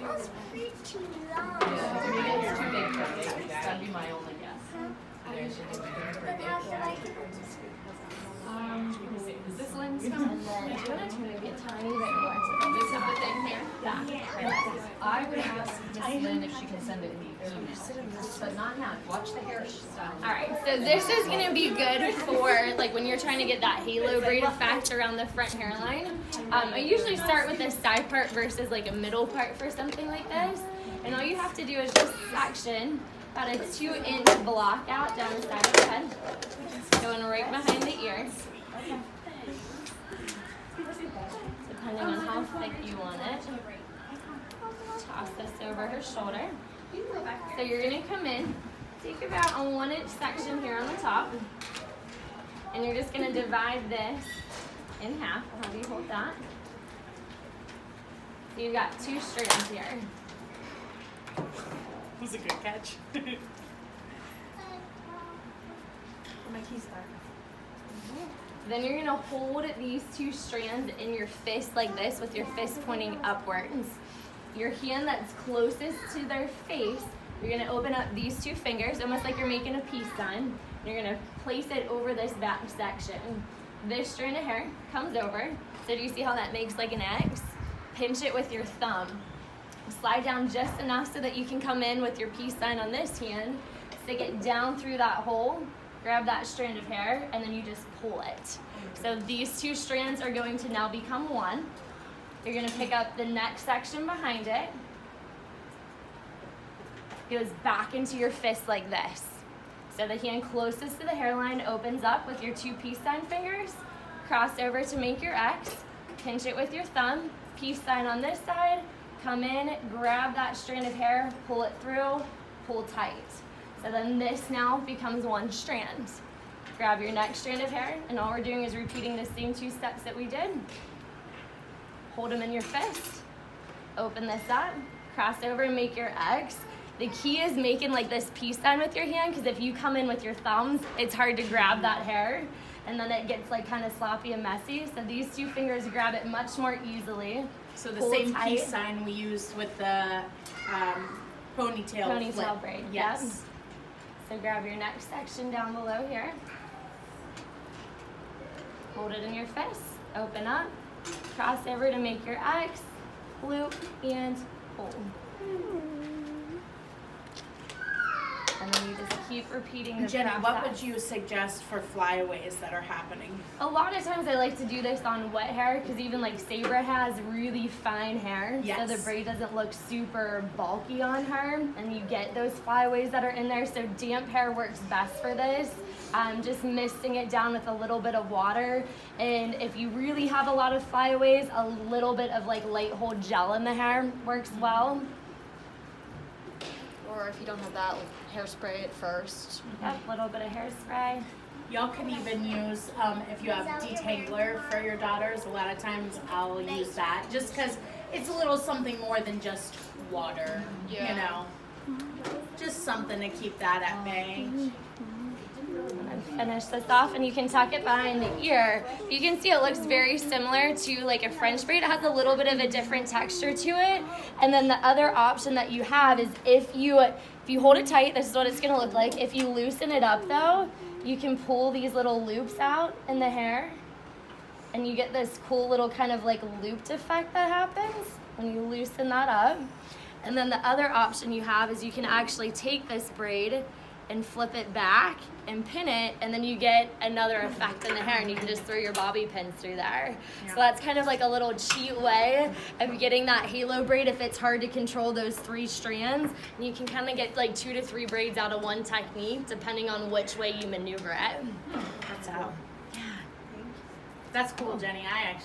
That's pretty long. Maybe it's too big for babies. That'd be my only guess. But how should I give it to school? Let me see. Is this lens coming? And then do you want to turn maybe a tiny bit more to This is the thing here? yeah. I would ask Miss Lynn if she can send it email. But not now. Watch the hairstyle. All right, so this is gonna be good for like when you're trying to get that halo braid effect around the front hairline. I usually start with a side part versus like a middle part for something like this. And all you have to do is just section about a 2-inch block out down the side of the head, going right behind the ears. Depending on how thick you want it. Toss this over her shoulder. So you're gonna come in, take about a 1-inch section here on the top, and you're just gonna divide this in half. I'll have you hold that. So you've got 2 strands here. That was a good catch. My keys back. Then you're gonna hold these 2 strands in your fist like this with your fist pointing upwards. Your hand that's closest to their face, you're gonna open up these 2 fingers, almost like you're making a peace sign. You're gonna place it over this back section. This strand of hair comes over. So do you see how that makes like an X? Pinch it with your thumb. Slide down just enough so that you can come in with your peace sign on this hand, stick it down through that hole, grab that strand of hair, and then you just pull it. So these 2 strands are going to now become one. You're gonna pick up the next section behind it. Goes back into your fist like this. So the hand closest to the hairline opens up with your 2 peace sign fingers, cross over to make your X, pinch it with your thumb, peace sign on this side, come in, grab that strand of hair, pull it through, pull tight. So then this now becomes 1 strand. Grab your next strand of hair, and all we're doing is repeating the same 2 steps that we did. Hold them in your fist, open this up, cross over and make your X. The key is making like this peace sign with your hand, because if you come in with your thumbs, it's hard to grab that hair, and then it gets like kind of sloppy and messy. So these 2 fingers grab it much more easily. So the Pull same tight. peace sign we used with the ponytail flip. Braid. Yes. Yep. So grab your next section down below here. Hold it in your fist, open up, cross over to make your X, loop, and pull. And then you just keep repeating the Jenny, process. what would you suggest for flyaways that are happening? A lot of times I like to do this on wet hair, because even like Sabra has really fine hair. Yes. So the braid doesn't look super bulky on her, and you get those flyaways that are in there. So damp hair works best for this. Just misting it down with a little bit of water. And if you really have a lot of flyaways, a little bit of like light hold gel in the hair works well. Or if you don't have that, like hairspray it first. Yep, a little bit of hairspray. Y'all can even use, if you have detangler for your daughters, a lot of times I'll use that, just because it's a little something more than just water, you know. Just something to keep that at bay. Finish this off, and you can tuck it behind the ear. You can see it looks very similar to like a French braid. It has a little bit of a different texture to it. And then the other option that you have is if you hold it tight, this is what it's gonna look like. If you loosen it up though, you can pull these little loops out in the hair, and you get this cool little kind of like looped effect that happens when you loosen that up. And then the other option you have is you can actually take this braid and flip it back and pin it, and then you get another effect in the hair, and you can just throw your bobby pins through there. So that's kind of like a little cheat way of getting that halo braid if it's hard to control those 3 strands. And you can kind of get like 2 to 3 braids out of one technique depending on which way you maneuver it. That's cool. That's cool, Jenny. I actually